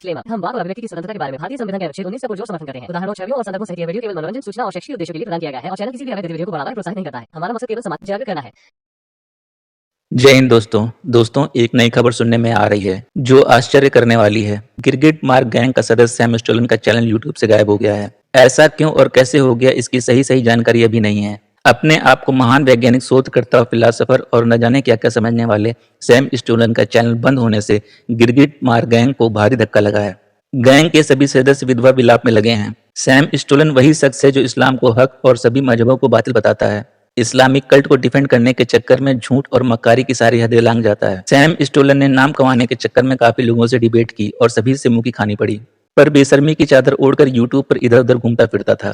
Disclaimer. हम वाक और अभिव्यक्ति की स्वतंत्रता के बारे में भारतीय संविधान के अनुच्छेद 19 से पुरजोर समर्थन करते हैं। उदाहरणों, छवियों और संदर्भों सहित यह वीडियो केवल मनोरंजन, सूचना और शैक्षिक उद्देश्यों के लिए प्रदान किया गया है और चैनल किसी भी अवैध गतिविधियों को बढ़ावा या प्रोत्साहित नहीं करता है। हमारा मकसद केवल समाज जागरूक करना है। जय हिंद दोस्तों एक नई खबर सुनने में आ रही है जो आश्चर्य करने वाली है। गिरगिट मार्क गैंग का सदस्य सैम स्टोलन का चैनल यूट्यूब से गायब हो गया है। ऐसा क्यों और कैसे हो गया, इसकी सही जानकारी अभी नहीं है। अपने आप को महान वैज्ञानिक, शोधकर्ता, फिलोसोफर और न जाने क्या क्या समझने वाले सैम स्टोलन का चैनल बंद होने से गिरगिट मार्क गैंग को भारी धक्का लगा है। गैंग के सभी सदस्य विधवा विलाप में लगे हैं। सैम स्टोलन वही शख्स है जो इस्लाम को हक और सभी मजहबों को बातिल बताता है। इस्लामिक कल्ट को डिफेंड करने के चक्कर में झूठ और मक्कारी की सारी हदें लांघ जाता है। सैम स्टोलन ने नाम कमाने के चक्कर में काफी लोगों से डिबेट की और सभी से मुंह की खानी पड़ी, पर बेशर्मी की चादर ओढ़कर यूट्यूब पर इधर उधर घूमता फिरता था।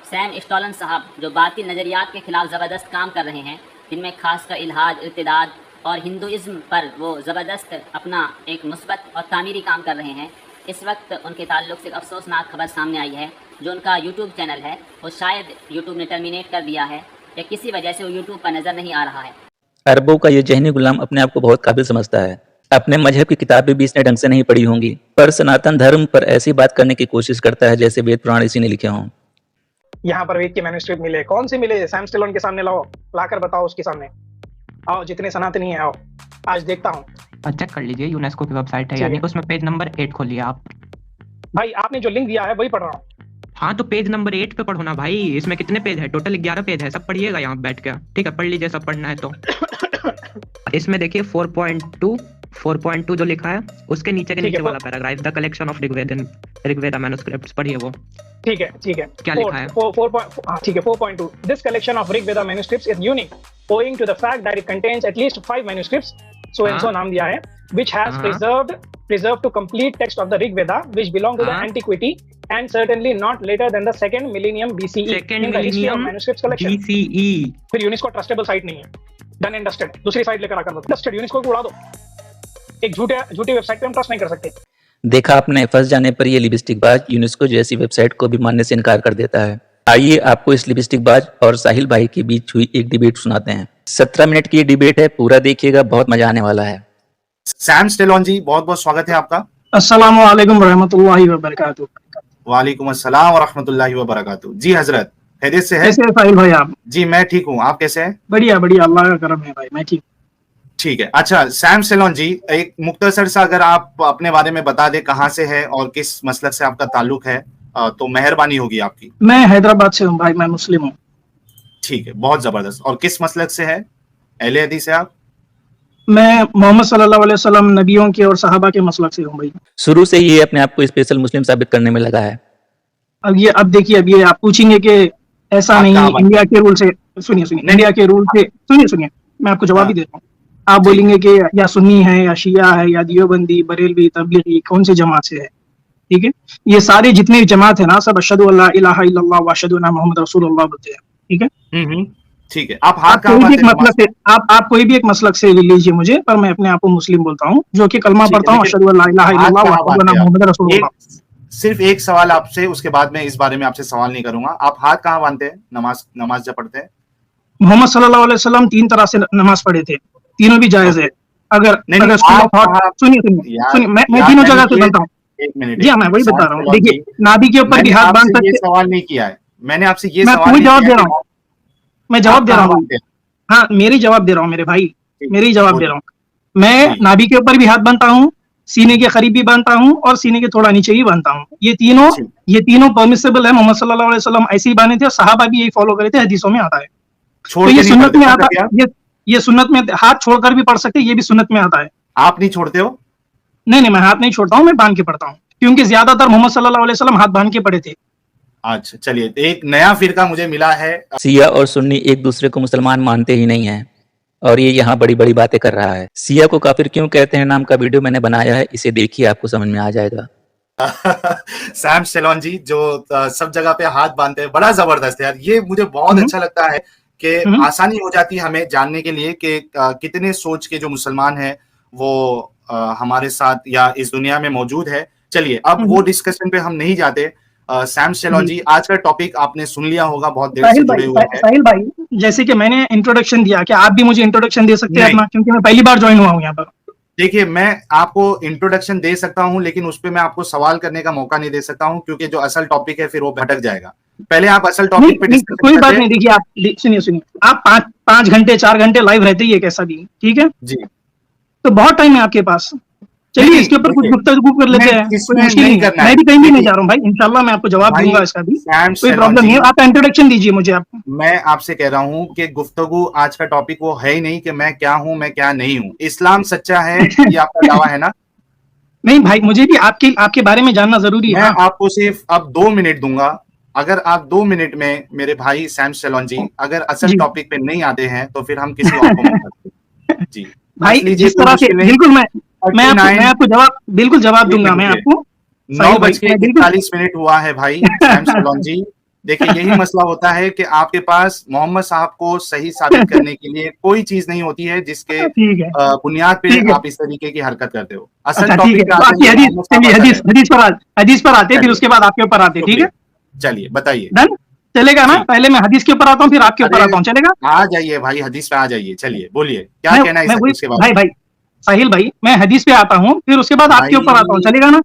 सैम स्टोलन साहब जो बातिल नजरियात के खिलाफ ज़बरदस्त काम कर रहे हैं, जिनमें खासकर इल्हाद, इर्तिदाद और हिंदुइज्म पर वो ज़बरदस्त अपना एक मुस्बत और तामीरी काम कर रहे हैं। इस वक्त उनके ताल्लुक से एक अफसोसनाक खबर सामने आई है। जो उनका यूट्यूब चैनल है वो शायद यूट्यूब ने टर्मिनेट कर दिया है या किसी वजह से वो यूट्यूब पर नज़र नहीं आ रहा है। अरबों का ये जहनी गुलाम अपने आप को बहुत काबिल समझता है। अपने मजहब की किताबें भी इसने ढंग से नहीं पढ़ी होंगी, पर सनातन धर्म पर ऐसी बात करने की कोशिश करता है जैसे वेद पुराण इसी ने लिखे हों। यहाँ पर वेद के मैन्युस्क्रिप्ट मिले, कौन से मिले? सैम स्टोलन के सामने लाओ, लाकर बताओ उसके सामने। आओ, जितने सनातनी हैं आओ, आज देखता हूँ। चेक कर लीजिए, यूनेस्को की वेबसाइट है, यानी उसमें पेज नंबर 8 खोलिए आप। भाई आपने जो लिंक दिया है वही पढ़ रहा हूँ। हाँ तो पेज नंबर 8 पे पढ़ो ना भाई। इसमें कितने पेज है? टोटल 11 पेज है, सब पढ़िएगा यहाँ बैठ के। ठीक है, पढ़ लीजिए, सब पढ़ना है तो। इसमें देखिए 4.2 जो लिखा है उसके नीचे के नीचे वाला paragraph, the collection of Rigveda manuscripts, पढ़िए वो। ठीक है क्या लिखा है? 4.2 this collection of Rigveda manuscripts is unique owing to the fact that it contains at least 5 manuscripts, so and so नाम दिया है, which has preserved to complete text of the Rig Veda, which belong to the antiquity and certainly not later than the 2nd millennium BCE in the history of manuscripts collection. BCE फिर UNESCO trustable site नहीं है, done and dusted. दूसरी site लेकर आकर बताओ, dusted UNESCO को उड़ा दो। एक झूठी वेबसाइट पे हम ट्रस्ट नहीं कर सकते। देखा आपने, फंस जाने पर ये लिपस्टिक बाज यूनेस्को जैसी वेबसाइट को भी मानने से इनकार कर देता है। आइए आपको इस लिपस्टिक बाज और साहिल भाई के बीच हुई एक डिबेट सुनाते हैं। 17 मिनट की ये डिबेट है, पूरा देखिएगा, बहुत मजा आने वाला है। सैम स्टोलन जी, बहुत बहुत स्वागत है आपका। अस्सलाम वालेकुम रहमतुल्लाहि व बरकातहू। वालेकुम अस्सलाम व रहमतुल्लाहि व बरकातहू। जी हजरत, खैरियत से है? कैसे हैं साहिल भाई आप? जी मैं ठीक हूँ, आप कैसे हैं? बढ़िया, अल्लाह का करम है भाई, मैं ठीक। ठीक है, अच्छा सैम स्टोलन जी, एक मुख्तसर सा अगर आप अपने बारे में बता दें, कहाँ से है और किस मसलक से आपका ताल्लुक है, तो मेहरबानी होगी आपकी। मैं हैदराबाद से हूँ भाई, मैं मुस्लिम हूँ। ठीक है, बहुत जबरदस्त। और किस मसलक से है? अहले हदीस है आप? मैं मोहम्मद सल्लल्लाहु अलैहि वसल्लम नबियों के और सहाबा के मसलक से हूँ भाई। शुरू से ये अपने आप को स्पेशल मुस्लिम साबित करने में लगा है। अब देखिए, अब ये आप पूछेंगे कि ऐसा नहीं, इंडिया के रूल से सुनिए, इंडिया के रूल से सुनिए, मैं आपको जवाब ही देता हूँ। आप बोलेंगे कि या सुन्नी है या शिया है या दियोबंदी, बरेलवी, तबलीगी, कौन सी जमात से है? ठीक है, ये सारे जितने जमात है ना, सब अशहदु अल्ला इलाहा इल्लल्लाह व अशहदु अन्ना मुहम्मद रसूलुल्लाह बोलते हैं। ठीक है, ठीक है। आप हाथ कोई भी एक मसलक से आप कोई भी एक मसलक से ले लीजिए मुझे, पर मैं अपने आप को मुस्लिम बोलता हूँ, जो कि कलमा पढ़ता हूँ अशहदु अल्ला इलाहा इल्लल्लाह व अशहदु अन्ना मुहम्मद रसूलुल्लाह। सिर्फ एक सवाल आपसे, उसके बाद मैं इस बारे में आपसे सवाल नहीं करूंगा। आप हाथ कहाँ बांधते हैं नमाज जब पढ़ते हैं? मोहम्मद सल्लल्लाहु अलैहि वसल्लम 3 तरह से नमाज पढ़े थे, तीनों भी जायज है। अगर सुनिए, मैं तीनों जगह से बनता हूँ। एक मिनट, जी मैं वही बता रहा हूँ। देखिए, नाभि के ऊपर भी हाथ बांध सकते। ये सवाल नहीं किया है मैंने आपसे, ये मैं सवाल जवाब दे रहा हूँ, मैं जवाब दे रहा हूँ। हाँ, मेरी जवाब दे रहा हूँ मेरे भाई, मेरी जवाब दे रहा हूँ। मैं नाभि के ऊपर भी हाथ बांधता हूँ, सीने के करीब भी बांधता हूँ और सीने के थोड़ा नीचे भी बांधता हूँ। ये तीनों परमिसेबल है। मोहम्मद सल्लल्लाहु अलैहि वसल्लम ऐसे ही बांधे थे और सहाबा भी यही फॉलो करे थे, हदीसों में आता है। तो ये सुन्नत में आता है, ये सुन्नत में हाथ छोड़कर भी पढ़ सकते, ये भी सुन्नत में आता है। आप नहीं छोड़ते हो? नहीं, मैं हाथ नहीं छोड़ता हूँ, मैं बांध के पढ़ता हूँ, क्योंकि ज्यादातर मोहम्मद सल्लल्लाहु अलैहि वसल्लम हाथ बांध के पढ़े थे। अच्छा, चलिए, एक नया फिरका मुझे मिला है। शिया और सुन्नी एक दूसरे को मुसलमान मानते ही नहीं है और ये यहाँ बड़ी बड़ी बातें कर रहा है। शिया को काफिर क्यों कहते हैं नाम का वीडियो मैंने बनाया है, इसे देखिए, आपको समझ में आ जाएगा। सैम स्टोलन जी जो सब जगह पे हाथ बांधते हैं, बड़ा जबरदस्त है यार। ये मुझे बहुत अच्छा लगता है कि आसानी हो जाती है हमें जानने के लिए कि कितने सोच के जो मुसलमान हैं वो हमारे साथ या इस दुनिया में मौजूद है। चलिए, अब वो डिस्कशन पे हम नहीं जाते। सैम स्टोलन जी, आज का टॉपिक आपने सुन लिया होगा, बहुत देर से जुड़े हुए हैं। साहिल भाई, जैसे कि मैंने इंट्रोडक्शन दिया, क्या आप भी मुझे इंट्रोडक्शन दे सकते हैं अपना, क्योंकि मैं पहली बार ज्वाइन हुआ हूँ यहाँ पर। देखिए, मैं आपको इंट्रोडक्शन दे सकता हूं, लेकिन उस पे मैं आपको सवाल करने का मौका नहीं दे सकता हूं, क्योंकि जो असल टॉपिक है फिर वो भटक जाएगा। पहले आप असल नहीं, टॉपिक पे नहीं, डिस्कशन कोई बात करते नहीं। हैं। देखिए आप सुनिए, आप 5 घंटे 4 घंटे लाइव रहते ही है कैसा भी, ठीक है, जी, तो बहुत टाइम है आपके पास। चलिए नहीं, इसके ऊपर कुछ देखिए, गुफ्तगू कर लेते हैं, कोई इसमें मुश्किल नहीं नहीं है। करना मैं है। भी कहीं भी नहीं देखिए जा रहा हूँ भाई, इंशाल्लाह मैं आपको जवाब भाई, दूंगा इसका भी, सैम कोई सेलोन प्रॉब्लम जी, नहीं है। आप इंट्रोडक्शन दीजिए मुझे आप। मैं आपसे कह रहा हूं कि गुफ्तगू आज का टॉपिक वो है ही नहीं कि मैं क्या हूं, मैं क्या नहीं हूं। इस्लाम सच्चा है, ये आपका दावा है ना? नहीं भाई, मुझे भी आपके बारे में जानना जरूरी है मैं ना। आपको सिर्फ अब 2 मिनट दूंगा। अगर आप 2 मिनट में मेरे भाई सैम सेलोन जी अगर असल जी टॉपिक पे नहीं आते हैं, तो फिर हम किसी और को मौका देंगे। जी, भाई हंस लीजिए, जिस कोई तरह से मुश्किल नहीं। बिल्कुल मैं 39 आपको जवाब बिल्कुल जवाब दूंगा मैं रुकिए, आपको। 9 साहिल भाई बज के मैं बिल्कुल 41 मिनट हुआ है भाई सैम सेलोन जी। देखिए, यही मसला होता है कि आपके पास मोहम्मद साहब को सही साबित करने के लिए कोई चीज नहीं होती है जिसके ठीक है, बुनियाद पे ठीक है। आप इस तरीके की हरकत करते हो। असल अच्छा ठीक टॉपिक है, पे आ तो आपकी जाइए, हदीस, मोहम्मद साहब चलिए असल हदीस है। हदीस पर आते हैं, फिर चलिए, उसके बाद आपके ऊपर आते हैं, ठीक है। शुक्रिया। चलिए बताइए। डन, चलेगा ना? जी, पहले मैं हदीस के ऊपर आता हूँ, फिर आपके ऊपर अरे आता हूँ, चलेगा? आ जाइए भाई, हदीस पे आ जाइए। चलिए बोलिए, क्या कहना है मैं इस वही हदीस के बारे भाई में? भाई साहिल भाई, मैं हदीस पे आता हूँ, फिर उसके बाद आपके ऊपर आता हूँ, भाई चलेगा ना?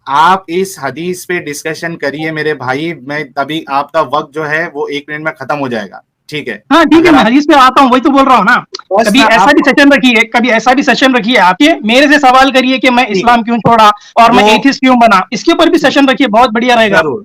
आप इस हदीस पे डिस्कशन करिए मेरे भाई, मैं तभी आपका वक्त जो है वो 1 मिनट में खत्म हो जाएगा। ठीक है, हाँ ठीक है, अगर मैं आप हदीस पे आता हूँ, वही तो बोल रहा हूँ ना। बस कभी मैं ऐसा भी आपको सेशन रखिए, कभी ऐसा भी सेशन रखिए, आपके मेरे से सवाल करिए कि मैं ठीक है, इस्लाम क्यों छोड़ा और मैं वो एथिस्ट क्यों बना, इसके ऊपर भी ठीक, सेशन रखिए, बहुत बढ़िया रहेगा। जरूर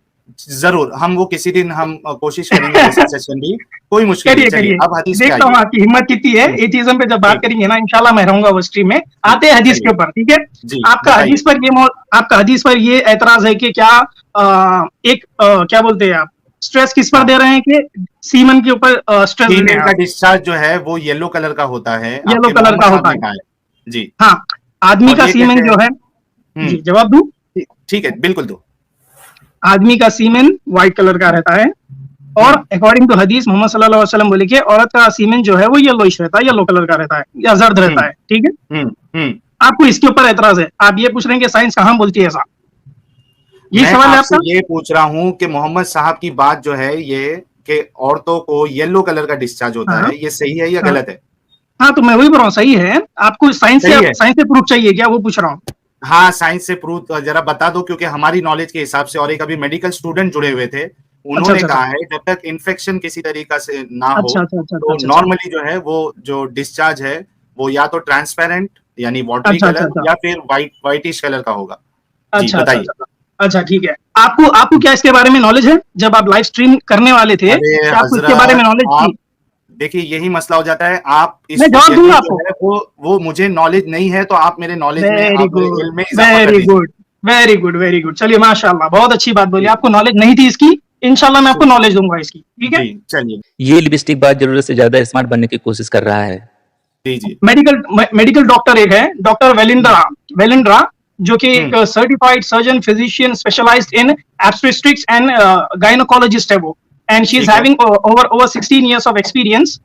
जरूर, हम वो किसी दिन हम कोशिश करेंगे वैसा सेशन भी, कोई मुश्किल नहीं। करिए चलिए करिए, अब हदीस पे देखता हूँ आइए। आपकी हिम्मत कितनी है। ठीक, एथिज्म पे जब बात ठीक है, करेंगे ना, इंशाल्लाह मैं रहूंगा वो स्ट्रीम में। ठीक, आते हैं हदीस के चलिए। ऊपर, ठीक है। जी आपका बताइए। हदीस पर आपका हदीस पर ये एतराज है कि क्या क्या बोलते हैं आप, स्ट्रेस किस पर हाँ, दे रहे हैं कि सीमन के ऊपर स्ट्रेस दे रहे फीमेल हैं का आप? डिस्चार्ज जो है वो येलो कलर का होता है, येलो आपके कलर मोहम्मद का साहब होता ने है। कहा है। जी, हाँ, आदमी और का ये सीमेन कहते हैं। जो है, जी जवाब दूं? ठीक है, बिल्कुल दो। आदमी का सीमेन व्हाइट कलर का रहता है, और हम्म अकॉर्डिंग टू हदीस मोहम्मद सल्लल्लाहु अलैहि वसल्लम बोले कि औरत का सीमेन जो है वो येलोइश रहता है, येलो कलर का रहता है या जर्द रहता हम्म है, ठीक है। हम्म हम्म आपको इसके ऊपर एतराज है, आप ये पूछ रहे हैं कि साइंस कहाँ बोलती है ऐसा, यही मैं सवाल है आपसे आपका? ये पूछ रहा हूं कि मोहम्मद साहब की बात जो है ये कि औरतों को येलो कलर का डिस्चार्ज होता हाँ है, ये सही है या हाँ गलत है? हाँ, तो मैं वही बोल रहा हूँ, सही है। आपको सही है। साइंस से प्रूफ चाहिए क्या, वो पूछ रहा हूँ। हाँ, साइंस से प्रूफ जरा बता दो, क्योंकि हमारी नॉलेज के हिसाब से, और एक अभी मेडिकल स्टूडेंट जुड़े हुए थे, अच्छा उन्होंने अच्छा कहा है जब तक इन्फेक्शन किसी तरीका से ना हो, अच्छा अच्छा अच्छा अच्छा तो अच्छा अच्छा नॉर्मली जो है वो जो डिस्चार्ज है वो या तो ट्रांसपेरेंट यानी वाटरी अच्छा अच्छा कलर अच्छा या फिर व्हाइटिश कलर का होगा। जी अच्छा अच्छा बताइए। अच्छा अच्छा, ठीक है। आपको क्या इसके बारे में नॉलेज है? जब आप लाइव स्ट्रीम करने वाले थे, अरे क्या आपको इसके बारे में हजरत, नॉलेज आप थी? देखिए यही मसला हो जाता है, आप मैं इसको जवाब यही दूंगा जो आपको। है वो मुझे नॉलेज नहीं है, तो आप मेरे नॉलेज में, वेरी आप मेरे गुड, इल्म में इजाफा कर वेरी दीजिए। Good, very good, very good. चलिए माशाल्लाह, बहुत अच्छी बात बोली। जी आपको नॉलेज नहीं थी इसकी, इंशाल्लाह मैं आपको नॉलेज दूंगा इसकी, ठीक है। जी चलिए। ये लिपस्टिक बात जरूरत से ज्यादा स्मार्ट बनने की कोशिश कर रहा है। जी जी। मेडिकल डॉक्टर एक है, डॉक्टर वेलिंड्रा, जो कि एक hmm certified surgeon physician specialised in obstetrics and gynaecologist है वो, एंड शी इज ठीक है। Having over 16 years of experience,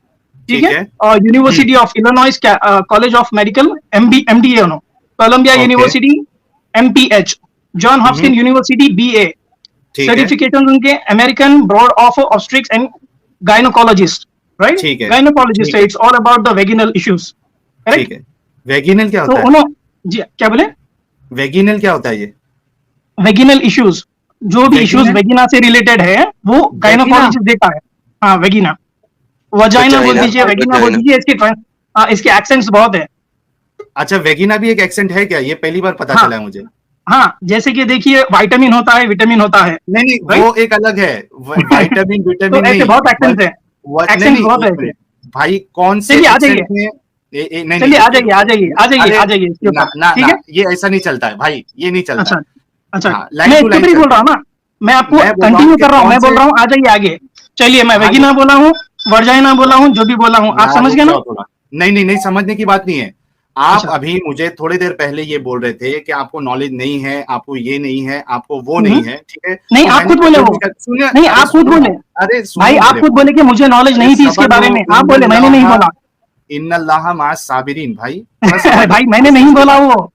ठीक ठीक है। है। और university of Illinois college of medical, MDA, Columbia okay. University MPH, John Hopkin university BA, ठीक है। सर्टिफिकेशन उनके American board of obstetrics and gynaecologist, right? ठीक है। गायनोकोलॉजिस्ट ठीक है, है। It's all about the vaginal issues, ठीक करेक्ट? है। वेगिनल क्या तो होता है? उन्होंने, जी क्या बोले? वेगिनल क्या होता है ये? वेगिनल इश्यूज, जो भी इश्यूज वेगिनल, वेगिना से रिलेटेड है वो वेगिना। गायनोकोलॉजिस्ट देखा है। हाँ वेगिना, वजाइना बोल वजाइना, दीजिए, वेगिना बोल वजाइना। दीजिए, इसके एक्सेंट्स बहुत है। अच्छा, वेगिना भी एक एक्सेंट है क्या? ये पहली बार पता हाँ चला है मुझे। हाँ, जैसे कि देखिए विटामिन होता है, विटामिन होता है, नहीं नहीं, राइट? वो एक अलग है। विटामिन तो विटामिन ऐसे नहीं। बहुत एक्सेंट्स है, नहीं एक्सेंट्स नहीं, बहुत एक है। मिनट भाई, कौन से चलिए आ एक्सेंट जाइए, में? नहीं नहीं, चलिए आ रुकिए जाइए, आ रुकिए जाइए, रुकिए। आ जाइए, अरे आ जाइए इसके ना ऊपर, ना ठीक ना, है। ये ऐसा नहीं चलता है भाई, ये नहीं चलता अच्छा है। अच्छा, हाँ, मैं लाइन टू इसके लाइन ऊपर ही बोल चलता रहा है। हूँ ना, मैं आपको मैं बोल रहा हूँ कंटिन्यू कि कर रहा हूँ, कौन मैं बोल से रहा हूँ आ जाइए आगे। चलिए, मैं भाई, वेगिना बोला हूँ, वर्जाइना बोला हूँ, जो भी बोला हूँ, आप यहाँ समझ रुक गए ना? जाओ थोड़ा। नहीं नहीं नहीं, समझने की बात नहीं है। आप अच्छा, अभी मुझे थोड़ी देर पहले ये बोल रहे थे कि आपको नॉलेज नहीं है, आपको ये नहीं है, आपको वो हम्म, नहीं है, ठीक है? नहीं तो आप मैंने खुद बोले वो, सुनिए, नहीं अरे आप खुद सुनो ना, बोले, अरे भाई सुनो आप मेरे खुद भाई। बोले कि मुझे नॉलेज अरे नहीं थी इसके बारे सबरो में, आप बोले, मैंने नहीं बोला। इन्नल्लाह माअ साबिरीन, भाई थोड़ा सबर भाई रखो, मैंने इस नहीं चीज के बोला बाद। वो।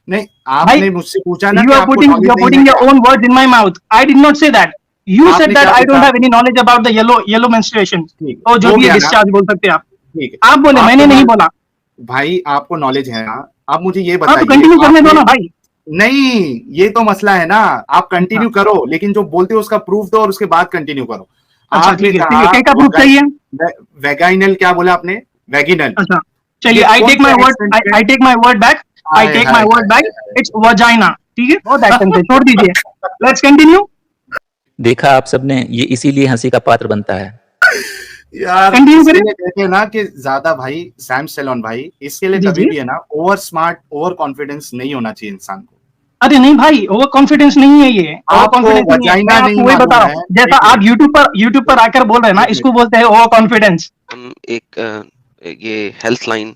नहीं, भाई आपने मुझसे पूछा ना यू कि आर आपको पुटिंग नॉलेज नहीं है योर क्या? Own words in my mouth, I did not say that, you said आपने दैट क्या आई डोंट पूछा? Have any knowledge about the yellow menstruation, ठीक और जो हो भी है गया ना? डिस्चार्ज बोल सकते हैं आप। ठीक है। आप बोले, मैंने आपको नहीं बोला। भाई आपको नॉलेज है ना आप मुझे ये हाँ तो बताइए, कंटिन्यू करने दो आपने- ना भाई। नहीं, ये तो मसला है ना, आप कंटिन्यू करो, लेकिन जो बोलते हो उसका प्रूफ दो और उसके बाद कंटिन्यू करो। अच्छा आपने ठीक है, कहा क्या प्रूफ चाहिए? वेगाइनल, क्या बोला आपने? वेगिनल। अच्छा चलिए, ये आई कौन टेक सा माई वर्ड, accent है? I take my word back, I hi, take hi, my word hi, back, it's vagina. ठीक है, बहुत एक्सेंट है, छोड़ दीजिए, लेट्स कंटिन्यू। देखा आप सबने, ये इसीलिए हंसी का पात्र बनता है। यार Continue इसके करें। लिए कहते हैं ना कि ज्यादा भाई, सैम सेलोन भाई, इसके लिए जी, कभी जी। भी है ना, ओवर स्मार्ट, ओवर कॉन्फिडेंस नहीं होना चाहिए इंसान को। अरे नहीं भाई, ओवर कॉन्फिडेंस नहीं है ये, ओवर आपको कॉन्फिडेंस नहीं है। वजाइना मैं नहीं आपको वही बता मालूम रहा है, हूँ, जैसा एक आप मिनट। यूट्यूब पर आकर बोल रहे हैं ना, एक इसको बोलते हैं ओवर कॉन्फिडेंस। हम ये हेल्थ लाइन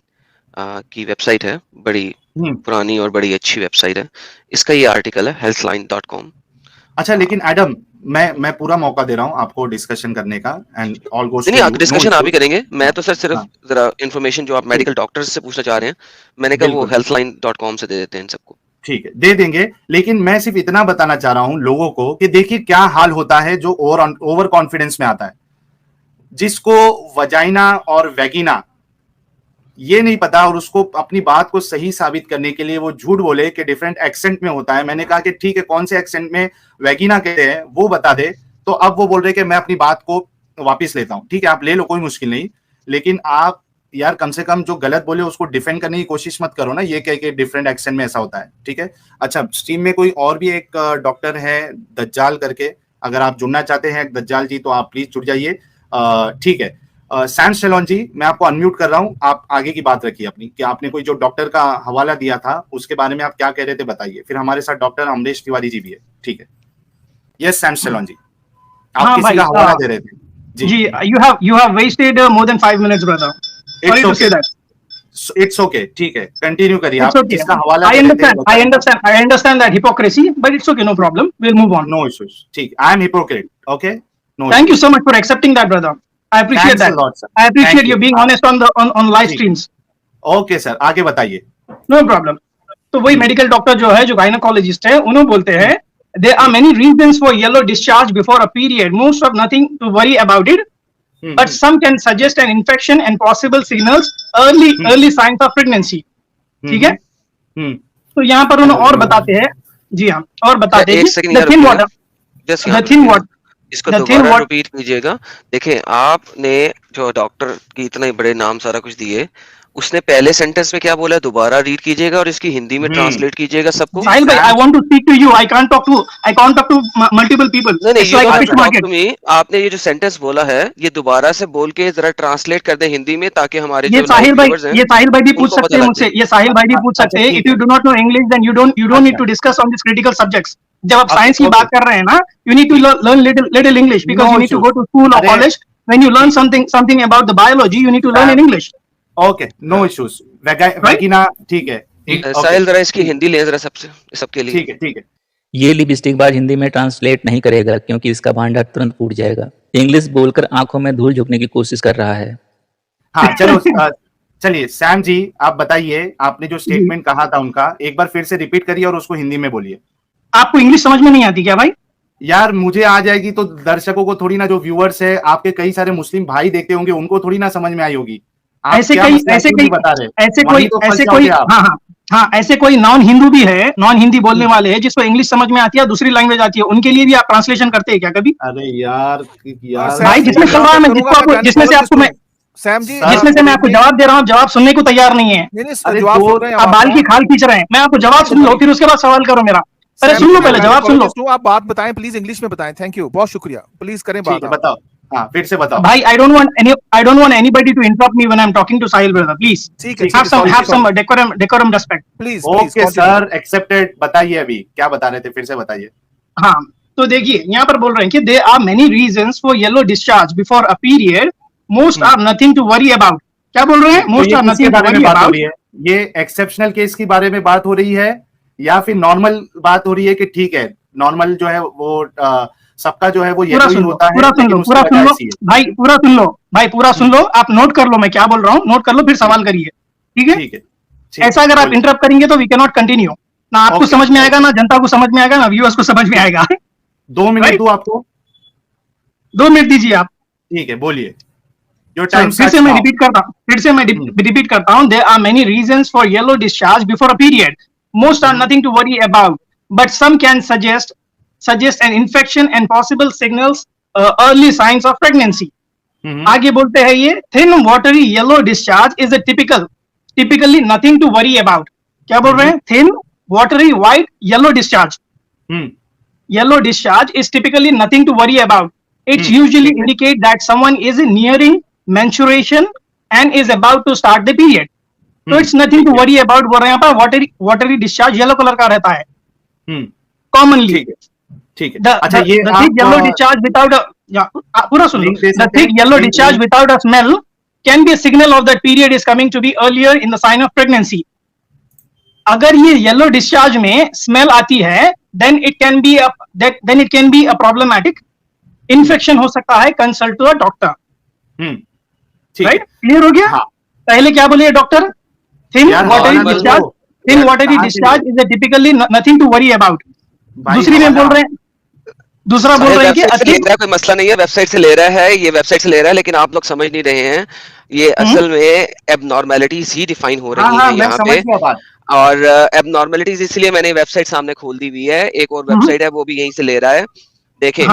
की वेबसाइट है, बड़ी पुरानी और बड़ी अच्छी वेबसाइट है। इसका ये आर्टिकल है healthline.com। अच्छा, लेकिन एडम, मैं पूरा मौका दे रहा हूँ आपको डिस्कशन करने का, एंड ऑल गोस नहीं, आप डिस्कशन आप ही करेंगे, मैं तो सर सिर्फ हाँ। जरा इन्फॉर्मेशन जो आप मेडिकल डॉक्टर्स से पूछना चाह रहे हैं, मैंने कहा वो बिल्कुल। healthline.com से दे देते हैं इन सबको। ठीक है, दे देंगे, लेकिन मैं सिर्फ इतना बताना चाह रहा हूं लोगों को कि देखिए क्या हाल होता है जो ओवर कॉन्फिडेंस में आता है, जिसको वजाइना और वेगिना ये नहीं पता और उसको अपनी बात को सही साबित करने के लिए वो झूठ बोले कि डिफरेंट एक्सेंट में होता है। मैंने कहा कि ठीक है, कौन से एक्सेंट में वेगिना कहते हैं वो बता दे, तो अब वो बोल रहे कि मैं अपनी बात को वापस लेता हूं। ठीक है, आप ले लो, कोई मुश्किल नहीं, लेकिन आप यार कम से कम जो गलत बोले उसको डिफेंड करने की कोशिश मत करो ना, ये कह के डिफरेंट एक्सेंट में ऐसा होता है। ठीक है, अच्छा, स्ट्रीम में कोई और भी एक डॉक्टर है दज्जाल करके, अगर आप जुड़ना चाहते हैं दज्जाल जी तो आप प्लीज जुड़ जाइए। ठीक है, सैम सेलोन जी, मैं आपको अनम्यूट कर रहा हूं, आप आगे की बात रखिए अपनी, कि आपने कोई जो डॉक्टर का हवाला दिया था उसके बारे में आप क्या कह रहे थे बताइए, फिर हमारे साथ डॉक्टर अमरीश तिवारी जी भी है। ठीक है, यस सैम सेलोन जी, आप हाँ किसी भाई, का हवाला दे रहे थे जी, you have wasted more than 5 minutes, brother. Sorry to say that. It's okay, ठीक है, कंटिन्यू करिए। It's आप okay. किसका हवाला I दे रहे थे understand. I understand that hypocrisy, but it's okay, no problem. We'll move on. No issues, ठीक, I am hypocrite, okay, no. Thank you so much for accepting that, brother. I appreciate Thanks a that. lot, sir. I appreciate Thank you you. being honest on live जी। streams. Okay sir, आगे बताइए। No problem. तो वही medical doctor जो है, जो gynaecologist है, उन्होंने बोलते हैं there are many reasons for yellow discharge before a period. Most of nothing to worry about it, but some can suggest an infection and possible signals, early signs of pregnancy. ठीक है? तो यहाँ पर उन्होंने और बताते हैं, जी हाँ, और बताते हैं एक कि सेकंड the यार thin रुकिएगा। water, Just यहाँ the पे thin रुकिएगा। water, इसको the thin दोबारा water. रिपीट कीजिएगा। देखिए, आपने जो डॉक्टर की इतने बड़े नाम सारा कुछ दिए, उसने पहले सेंटेंस में क्या बोला, दोबारा रीड कीजिएगा और इसकी हिंदी में ट्रांसलेट कीजिएगा सबको। Sahil bhai, I want to speak to you. I can't talk to multiple people. नहीं नहीं, It's you like don't fish talk market. To me. आपने ये जो सेंटेंस बोला है, ये दोबारा से बोल के जरा ट्रांसलेट कर दे हिंदी में, ताकि हमारे ये जो साहिल लाइव भाई, व्यूअर्स हैं ये साहिल भाई भी पूछ उनको सकते पता हैं लग मुझसे, जाए। ये साहिल भाई भी पूछ सकते हैं। ठीक इफ यू है। Do not know English, then you don't need to discuss on this critical subjects. जब आप साइंस की बात कर रहे हैं ना, you need to learn little English, because No you need to issues. go to school or अरे- college. When you learn something about the biology, you need to learn in English. Okay, no issues, vagina, ठीक है, साहिल जरा इसकी हिंदी ले जरा सबसे, सबके लिए। ठीक है, ठीक है। ये लिपस्टिक बाज हिंदी में ट्रांसलेट नहीं करेगा, क्योंकि इसका भांडा तुरंत फूट जाएगा। इंग्लिश बोलकर आंखों में धूल झोंकने की कोशिश कर रहा है। हाँ चलो, चलिए सैम जी, आप बताइए, आपने जो स्टेटमेंट कहा था उनका एक बार फिर से रिपीट करिए और उसको हिंदी में बोलिए। आपको इंग्लिश समझ में नहीं आती क्या भाई? यार मुझे आ जाएगी तो दर्शकों को थोड़ी ना, जो व्यूअर्स है आपके कई सारे मुस्लिम भाई देखते होंगे, उनको थोड़ी ना समझ में आई होगी। आप ऐसे क्या कई मसला ऐसे क्यों कई नहीं बता रहे? ऐसे वहीं कोई तो फंस ऐसे जाओगे कोई आप। हाँ हाँ हाँ, ऐसे कोई नॉन हिंदू भी है, नॉन हिंदी बोलने वाले हैं जिसको इंग्लिश समझ में आती है, दूसरी लैंग्वेज आती है, उनके लिए भी आप ट्रांसलेशन करते हैं क्या कभी? अरे यार भाई जिसमें चल रहा है, मैं जिसको आपको जिसमें से आपको मैं सैम जी, जिसमें से मैं आपको जवाब दे रहा हूँ, जवाब सुनने को तैयार नहीं है। नहीं अरे जवाब दो- सुन रहे हैं आप बाल की खाल खींच रहे हैं। मैं आपको जवाब सुन लो, फिर उसके बाद सवाल करो मेरा। पहले सुन लो, पहले जवाब सुन लो। आप बात बताएं प्लीज, इंग्लिश में बताएं। थैंक यू, बहुत शुक्रिया। प्लीज करें ठीक बात है, आप। बताओ। हाँ, फिर से बताओ। भाई, I don't want anybody to interrupt me when I'm talking to Sahil brother. Please ठीक है, have some decorum respect. Please. Okay sir, accepted. बताइए, अभी क्या बता रहे थे, फिर से बताइए। हाँ, तो देखिए यहाँ पर बोल रहे हैं कि there are many reasons for yellow discharge before a period. Most are nothing to worry about. क्या बोल रहे हैं? तो Most ये are किसके nothing to बारे में worry बात हो about. रही है? ये एक्सेप्शनल केस के बारे में बात हो रही है या फिर नॉर्मल बात हो रही है कि ठीक है, नॉर्मल जो है वो सबका जो है वो पूरा येलो ही सुन लो, होता है, पूरा सुन लो, लेकिन उसकी पूरा सुन वजह लो ऐसी है। भाई, पूरा सुन लो भाई, पूरा सुन लो। आप नोट कर लो मैं क्या बोल रहा हूँ, नोट कर लो, फिर सवाल करिए। ठीक है? ठीक है, ठीक है, ऐसा अगर आप बोलिए। इंटरप्ट करेंगे तो वी कैन नॉट कंटिन्यू। ना आपको Okay, समझ में आएगा, ना जनता को समझ में आएगा, ना व्यूअर्स को समझ में आएगा। 2 मिनट Right? दूं आपको? 2 मिनट दीजिए आप। ठीक है, बोलिए। Your time फिर से starts मैं now. रिपीट करता हूँ there are many reasons for yellow discharge before a period. Most are nothing to worry about, but some can suggest an infection and possible signals, early signs of pregnancy. आगे बोलते हैं ये thin watery yellow discharge is a typically nothing to worry about. क्या बोल रहे हैं? Thin watery white yellow discharge. Yellow discharge is typically nothing to worry about. It usually indicates that someone is nearing menstruation and is about to start the period. So it's nothing to worry about. बोल रहे हैं यहाँ पर watery discharge yellow color का रहता है commonly. ठीक है. The अच्छा, ये thick yellow discharge without a पूरा सुनो. The thick yellow discharge without a smell can be a signal of that period is coming to be earlier in the sign of pregnancy. अगर ये yellow discharge में smell आती है, then it can be a problematic infection हो सकता है. Consult to a doctor. Right? Clear हो गया? पहले क्या बोलिए doctor? Thin watery discharge is a typically nothing to worry about. दूसरी में बोल रहे हैं, दूसरा बोल रहे हैं कि वेबसाइट से ले रहा है, कोई मसला नहीं है, वेबसाइट से ले रहा है, ये वेबसाइट से ले रहा है, लेकिन आप लोग समझ नहीं रहे हैं, ये असल में एबनॉर्मेलिटीज ही डिफाइन हो रही है यहाँ पे. और एबनॉर्मेलिटीज इसलिए मैंने वेबसाइट सामने खोल दी हुई है, एक और वेबसाइट है वो भी यहीं से ले रहा है. देखें,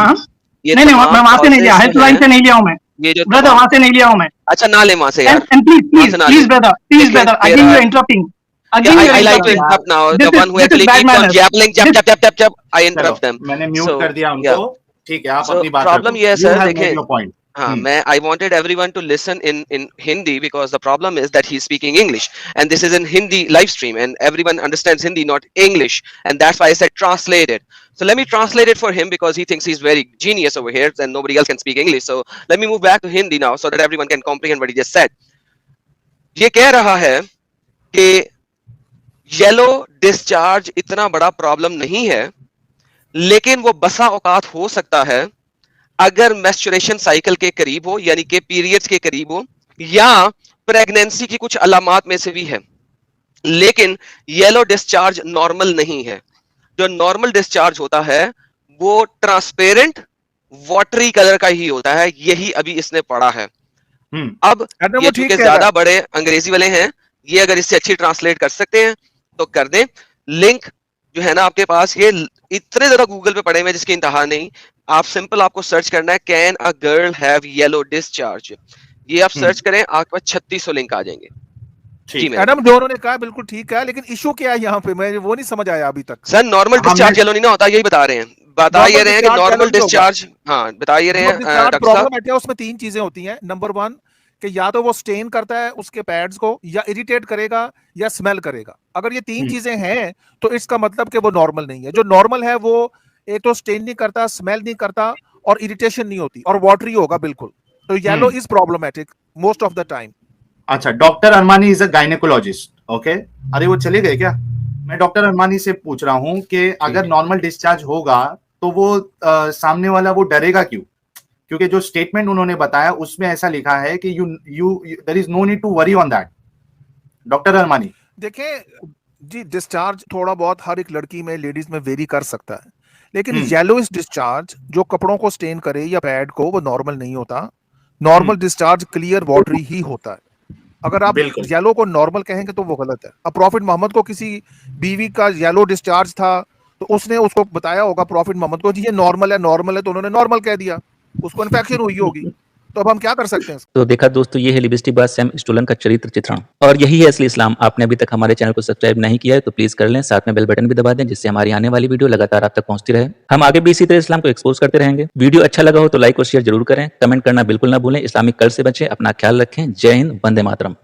ये नहीं मैं वहां से नहीं लिया, हेल्पलाइन से नहीं लिया हूं मैं, ये जो ब्रदर वहां से नहीं लिया हूं मैं. अच्छा, ना ले वहां से यार. Please brother, again you interrupting. I like to interrupt now. The one who actually keeps on jabbling, jab, I interrupt them. मैंने म्यूट कर दिया उनको. ठीक है, आप अपनी बात प्रॉब्लम ये है सर, देखें, हाँ, I wanted everyone to listen in Hindi because the problem is that he's speaking English and this is in Hindi live stream and everyone understands Hindi, not English, and that's why I said translate it. So let me translate it for him because he thinks he's very genius over here and nobody else can speak English. So let me move back to Hindi now so that everyone can comprehend what he just said. ये कह रहा है कि yellow discharge इतना बड़ा problem नहीं है, लेकिन वो बसा औकात हो सकता है अगर मेंस्ट्रुएशन साइकिल के करीब हो, यानी कि पीरियड्स के करीब हो, या प्रेगनेंसी की कुछ अलामात में से भी है. लेकिन येलो डिस्चार्ज नॉर्मल नहीं है. जो नॉर्मल डिस्चार्ज होता है वो ट्रांसपेरेंट वाटरी कलर का ही होता है. यही अभी इसने पढ़ा है. अब ये चूंकि ज्यादा बड़े अंग्रेजी वाले हैं, ये अगर इससे अच्छी ट्रांसलेट कर सकते हैं तो कर दें. लिंक जो है ना आपके पास, ये इतने ज्यादा गूगल पे पड़े हुए जिसकी इंतहा नहीं. आप सिंपल आपको सर्च करना है can a girl have yellow discharge, ये आप सर्च करें, आपके पास 3600 लिंक आ जाएंगे. मैडम जो उन्होंने कहा बिल्कुल ठीक है, लेकिन इशू क्या है यहाँ पे, मैं वो नहीं समझ आया अभी तक. सर नॉर्मल डिस्चार्ज येलो नहीं ना होता, यही बता रहे हैं. बता ये रहे हैं कि नॉर्मल डिस्चार्ज, हाँ बता ये रहे हैं डॉक्टर साहब. उसमें 3 चीजें होती हैं. नंबर 1 कि या तो वो स्टेन करता है उसके पैड्स को, या इरिटेट करेगा, या स्मेल करेगा. अगर ये 3 चीजें हैं तो इसका मतलब कि वो नॉर्मल नहीं है. जो नॉर्मल है वो एक तो स्टेन नहीं करता, स्मेल नहीं करता, और इरिटेशन नहीं होती, और वाटरी होगा बिल्कुल. तो yellow is problematic most of the time. अच्छा, doctor Armani is a gynaecologist. Okay, अरे वो चले गए क्या? मैं डॉक्टर अरमानी से पूछ रहा हूँ कि अगर नॉर्मल डिस्चार्ज होगा तो वो सामने वाला वो डरेगा क्यों? क्योंकि जो स्टेटमेंट उन्होंने बताया उसमें ऐसा लिखा है कि there is no need to worry on that. Doctor Armani देखें जी, डिस्चार्ज थोड़ा बहुत हर एक लड़की में, लेडीज में वेरी कर सकता है, लेकिन येलोइश डिस्चार्ज जो कपड़ों को स्टेन करे या पैड को, वो नॉर्मल नहीं होता. नॉर्मल डिस्चार्ज क्लियर वाटरी ही होता है. अगर आप येलो को नॉर्मल कहेंगे तो वो गलत है. अब प्रॉफिट मोहम्मद को किसी बीवी का येलो डिस्चार्ज था तो उसने उसको बताया होगा प्रॉफिट मोहम्मद को, जी ये नॉर्मल है, तो उन्होंने नॉर्मल कह दिया, उसको इन्फेक्शन हुई होगी. तो अब हम क्या कर सकते हैं? तो देखा दोस्तों, ये है लिपस्टिक बाज सैम स्टोलन का चरित्र चित्रण, और यही है असली इस्लाम. आपने अभी तक हमारे चैनल को सब्सक्राइब नहीं किया है तो प्लीज कर लें, साथ में बेल बटन भी दबा दें जिससे हमारी आने वाली वीडियो लगातार आप तक पहुंचती रहे. हम आगे भी इसी तरह इस्लाम को एक्सपोज करते रहेंगे. वीडियो अच्छा लगा हो तो लाइक और शेयर जरूर करें. कमेंट करना बिल्कुल ना भूलें. इस्लामिक कल्ट से बचें, अपना ख्याल रखें. जय हिंद, वंदे मातरम.